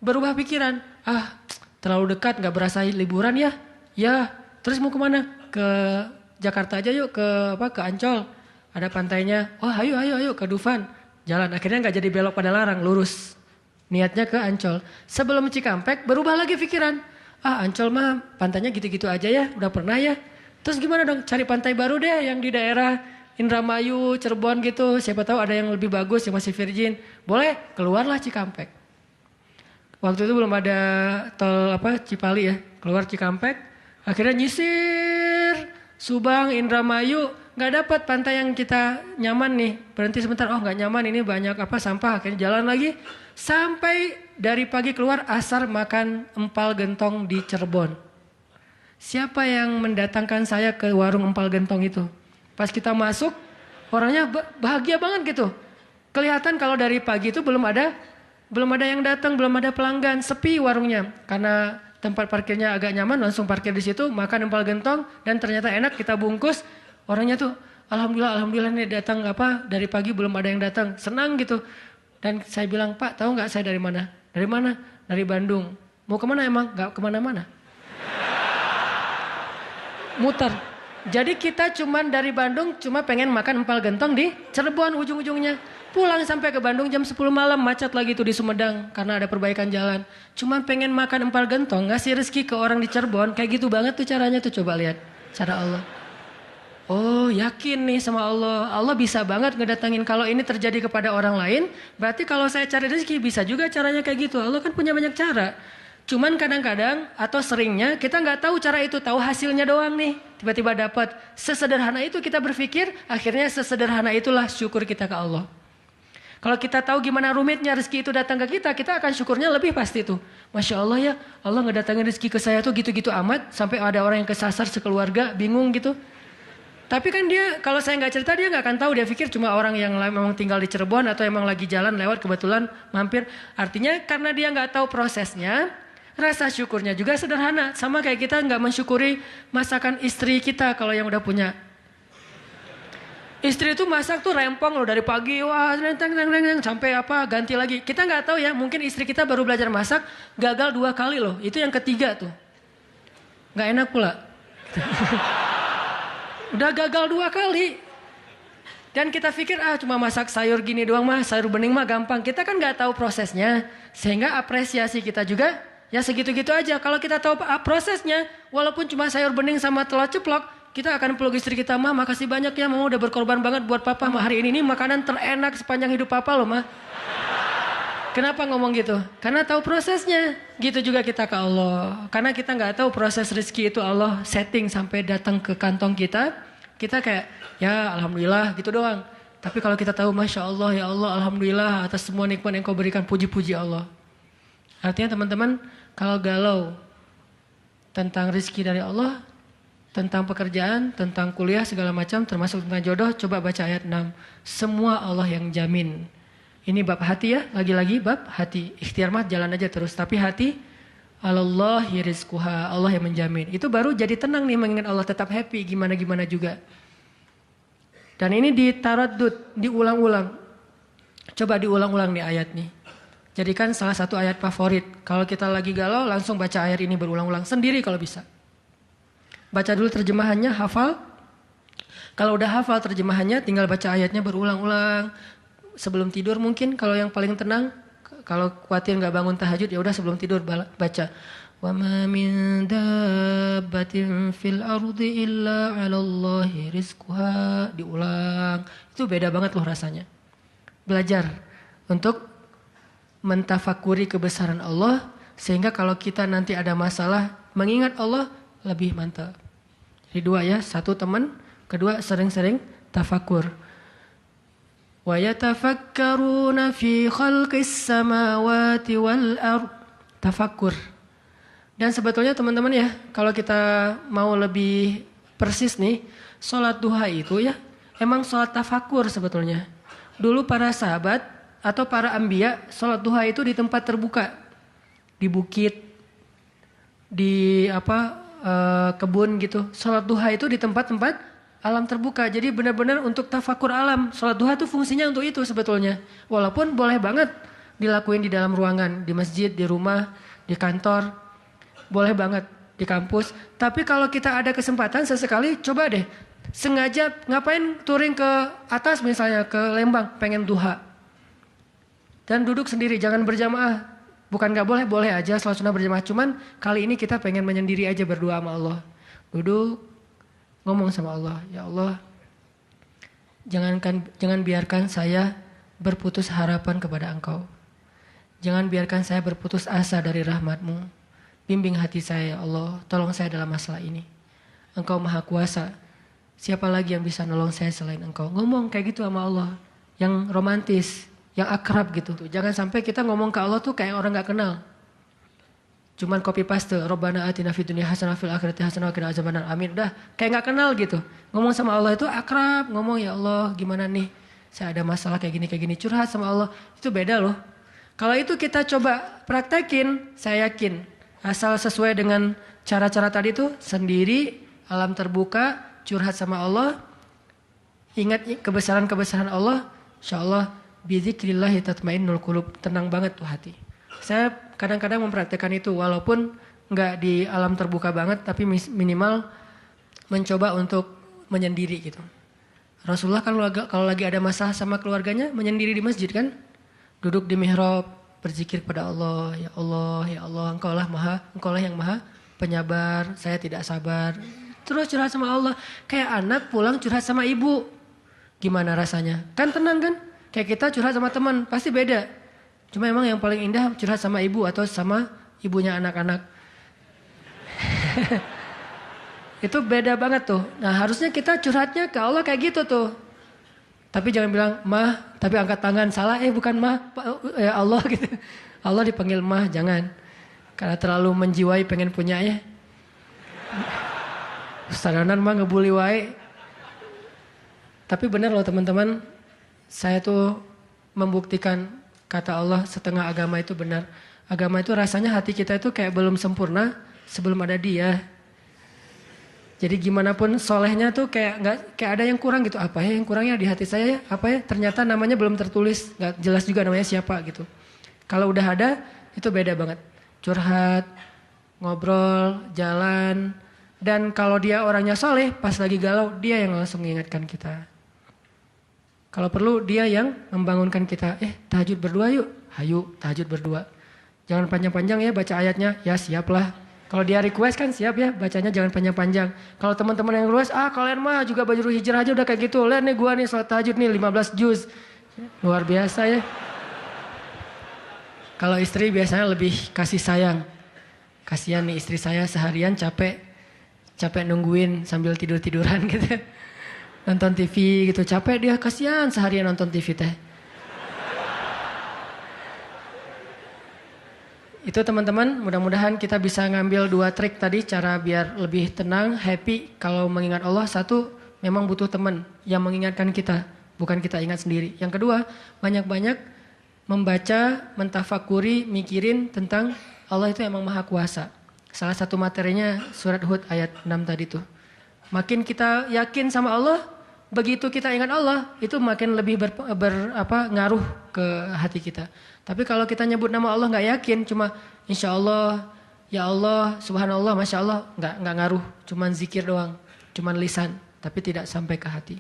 S1: berubah pikiran. Terlalu dekat nggak berasa liburan ya. Ya terus mau kemana? Ke Jakarta aja yuk ke Ancol. Ada pantainya. Oh ayo ke Dufan. Jalan akhirnya nggak jadi belok pada larang lurus. Niatnya ke Ancol. Sebelum Cikampek berubah lagi pikiran. Ancol mah pantainya gitu-gitu aja ya, udah pernah ya. Terus gimana dong, cari pantai baru deh yang di daerah Indramayu, Cirebon gitu. Siapa tahu ada yang lebih bagus yang masih virgin. Boleh, keluarlah Cikampek. Waktu itu belum ada tol Cipali ya, keluar Cikampek. Akhirnya nyisir Subang, Indramayu, nggak dapat pantai yang kita nyaman nih. Berhenti sebentar, nggak nyaman ini banyak sampah. Akhirnya jalan lagi sampai dari pagi keluar asar makan empal gentong di Cirebon. Siapa yang mendatangkan saya ke warung empal gentong itu? Pas kita masuk, orangnya bahagia banget gitu. Kelihatan kalau dari pagi itu belum ada yang datang, belum ada pelanggan, sepi warungnya. Karena tempat parkirnya agak nyaman, langsung parkir di situ, makan empal gentong dan ternyata enak, kita bungkus. Orangnya tuh alhamdulillah nih datang dari pagi belum ada yang datang, senang gitu. Dan saya bilang, "Pak, tahu nggak saya dari mana?" "Dari mana?" "Dari Bandung." "Mau kemana emang?" "Nggak kemana-mana." Muter. Jadi kita cuman dari Bandung cuma pengen makan empal gentong di Cirebon ujung-ujungnya. Pulang sampai ke Bandung jam 10 malam macet lagi tuh di Sumedang karena ada perbaikan jalan. Cuma pengen makan empal gentong, ngasih rezeki ke orang di Cirebon. Kayak gitu banget tuh caranya tuh, coba lihat cara Allah. Oh yakin nih sama Allah. Allah bisa banget ngedatangin. Kalau ini terjadi kepada orang lain, berarti kalau saya cari rezeki bisa juga caranya kayak gitu. Allah kan punya banyak cara. Cuman kadang-kadang atau seringnya kita nggak tahu cara itu, tahu hasilnya doang nih. Tiba-tiba dapat. Sesederhana itu kita berpikir, akhirnya sesederhana itulah syukur kita ke Allah. Kalau kita tahu gimana rumitnya rezeki itu datang ke kita, kita akan syukurnya lebih pasti tuh. Masya Allah ya, Allah ngedatangin rezeki ke saya tuh gitu-gitu amat. Sampai ada orang yang kesasar sekeluarga, bingung gitu. Tapi kan dia, kalau saya nggak cerita dia nggak akan tahu. Dia pikir cuma orang yang memang tinggal di Cirebon atau emang lagi jalan lewat kebetulan mampir. Artinya karena dia nggak tahu prosesnya, rasa syukurnya juga sederhana. Sama kayak kita nggak mensyukuri masakan istri kita kalau yang udah punya. Istri itu masak tuh rempong loh dari pagi, wah sampai ganti lagi. Kita nggak tahu ya, mungkin istri kita baru belajar masak, gagal 2 kali loh. Itu yang ketiga tuh, nggak enak pula. Udah gagal 2 kali. Dan kita pikir cuma masak sayur gini doang mah, sayur bening mah gampang. Kita kan nggak tahu prosesnya, sehingga apresiasi kita juga ya segitu-gitu aja. Kalau kita tahu prosesnya, walaupun cuma sayur bening sama telur ceplok, kita akan peluk istri kita, mah makasih banyak ya, mama udah berkorban banget buat papa mah, hari ini makanan terenak sepanjang hidup papa loh mah. Kenapa ngomong gitu? Karena tahu prosesnya. Gitu juga kita ke Allah. Karena kita nggak tahu proses rezeki itu Allah setting sampai datang ke kantong kita. Kita kayak ya alhamdulillah gitu doang. Tapi kalau kita tahu masya Allah ya Allah alhamdulillah atas semua nikmat yang kau berikan, puji-puji Allah. Artinya teman-teman kalau galau tentang rezeki dari Allah, tentang pekerjaan, tentang kuliah segala macam termasuk tentang jodoh, coba baca ayat 6. Semua Allah yang jamin. Ini bab hati ya, lagi-lagi bab hati. Ikhtiar mah jalan aja terus, tapi hati Allahi rizquha, Allah yang menjamin. Itu baru jadi tenang nih mengingat Allah, tetap happy gimana-gimana juga. Dan ini ditaraddud, diulang-ulang. Coba diulang-ulang nih ayat nih. Jadikan salah satu ayat favorit. Kalau kita lagi galau langsung baca ayat ini berulang-ulang sendiri kalau bisa. Baca dulu terjemahannya, hafal. Kalau udah hafal terjemahannya tinggal baca ayatnya berulang-ulang. Sebelum tidur mungkin kalau yang paling tenang, kalau khawatir nggak bangun tahajud ya udah sebelum tidur baca. Wa ma min dabbatin fil ardi illa 'alallahi rizquha, diulang. Itu beda banget loh rasanya. Belajar untuk mentafakuri kebesaran Allah sehingga kalau kita nanti ada masalah mengingat Allah lebih mantap. Jadi dua ya, satu teman, kedua sering-sering tafakur. Wa yatafakkaruna fi khalqis samawati wal ard. Tafakkur. Dan sebetulnya teman-teman ya, kalau kita mau lebih persis nih, sholat duha itu ya, emang sholat tafakkur sebetulnya. Dulu para sahabat atau para anbiya, sholat duha itu di tempat terbuka. Di bukit, di kebun gitu. Sholat duha itu di tempat-tempat alam terbuka. Jadi benar-benar untuk tafakur alam. Sholat duha itu fungsinya untuk itu sebetulnya. Walaupun boleh banget dilakuin di dalam ruangan. Di masjid, di rumah, di kantor. Boleh banget di kampus. Tapi kalau kita ada kesempatan sesekali coba deh. Sengaja ngapain touring ke atas misalnya. Ke Lembang pengen duha. Dan duduk sendiri jangan berjamaah. Bukan gak boleh, boleh aja sholat sunnah berjamaah. Cuman kali ini kita pengen menyendiri aja berdoa sama Allah. Duduk. Ngomong sama Allah, ya Allah, jangan biarkan saya berputus harapan kepada Engkau. Jangan biarkan saya berputus asa dari rahmat-Mu. Bimbing hati saya, ya Allah, tolong saya dalam masalah ini. Engkau maha kuasa, siapa lagi yang bisa nolong saya selain Engkau? Ngomong kayak gitu sama Allah, yang romantis, yang akrab gitu. Jangan sampai kita ngomong ke Allah tuh kayak orang gak kenal. Cuman copy paste, Rabbana atina fid dunya hasanah fil akhirati hasanah wa qina azabannar. Amin. Udah kayak enggak kenal gitu. Ngomong sama Allah itu akrab, ngomong ya Allah, gimana nih? Saya ada masalah kayak gini, curhat sama Allah. Itu beda loh. Kalau itu kita coba praktekin, saya yakin asal sesuai dengan cara-cara tadi tuh sendiri, alam terbuka, curhat sama Allah, ingat kebesaran-kebesaran Allah, insyaallah bizikrillah tatmainnul qulub, tenang banget tuh hati. Saya kadang-kadang mempraktekkan itu walaupun nggak di alam terbuka banget tapi minimal mencoba untuk menyendiri gitu. Rasulullah kan kalau lagi ada masalah sama keluarganya menyendiri di masjid kan, duduk di mihrab berzikir kepada Allah, ya Allah, ya Allah, Engkau lah yang maha penyabar, saya tidak sabar. Terus curhat sama Allah, kayak anak pulang curhat sama ibu, gimana rasanya? Kan tenang kan? Kayak kita curhat sama teman pasti beda. Cuma emang yang paling indah curhat sama ibu atau sama ibunya anak-anak. Itu beda banget tuh. Nah harusnya kita curhatnya ke Allah kayak gitu tuh. Tapi jangan bilang mah, tapi angkat tangan salah. Bukan mah, ya Allah gitu. Allah dipanggil mah, jangan. Karena terlalu menjiwai pengen punya ya. Ustadanan mah ngebully wae. Tapi benar loh teman-teman. Saya tuh membuktikan kata Allah setengah agama itu benar. Agama itu rasanya hati kita itu kayak belum sempurna sebelum ada Dia. Jadi gimana pun solehnya tuh kayak ada yang kurang gitu. Apa ya yang kurangnya di hati saya ya? Apa ya? Ternyata namanya belum tertulis, nggak jelas juga namanya siapa gitu. Kalau udah ada itu beda banget. Curhat, ngobrol, jalan, dan kalau dia orangnya soleh pas lagi galau dia yang langsung mengingatkan kita. Kalau perlu dia yang membangunkan kita. Tahajud berdua yuk. Hayu tahajud berdua. Jangan panjang-panjang ya baca ayatnya. Ya siaplah. Kalau dia request kan siap ya. Bacanya jangan panjang-panjang. Kalau teman-teman yang request. kalian mah juga baju hijrah aja udah kayak gitu. Lihat nih gua nih salat tahajud nih 15 juz. Luar biasa ya. Kalau istri biasanya lebih kasih sayang. Kasihan nih istri saya seharian capek nungguin sambil tidur-tiduran gitu. Nonton TV gitu, capek dia, kasihan seharian nonton TV teh. Itu teman-teman, mudah-mudahan kita bisa ngambil 2 trik tadi cara biar lebih tenang, happy. Kalau mengingat Allah, 1 memang butuh teman yang mengingatkan kita, bukan kita ingat sendiri. Yang kedua, banyak-banyak membaca, mentafakuri, mikirin tentang Allah itu emang maha kuasa. Salah satu materinya surat Hud ayat 6 tadi tuh. Makin kita yakin sama Allah, begitu kita ingat Allah, itu makin lebih ngaruh ke hati kita. Tapi kalau kita nyebut nama Allah nggak yakin, cuma insya Allah, ya Allah, subhanallah, masya Allah, nggak ngaruh, cuman zikir doang, cuman lisan, tapi tidak sampai ke hati.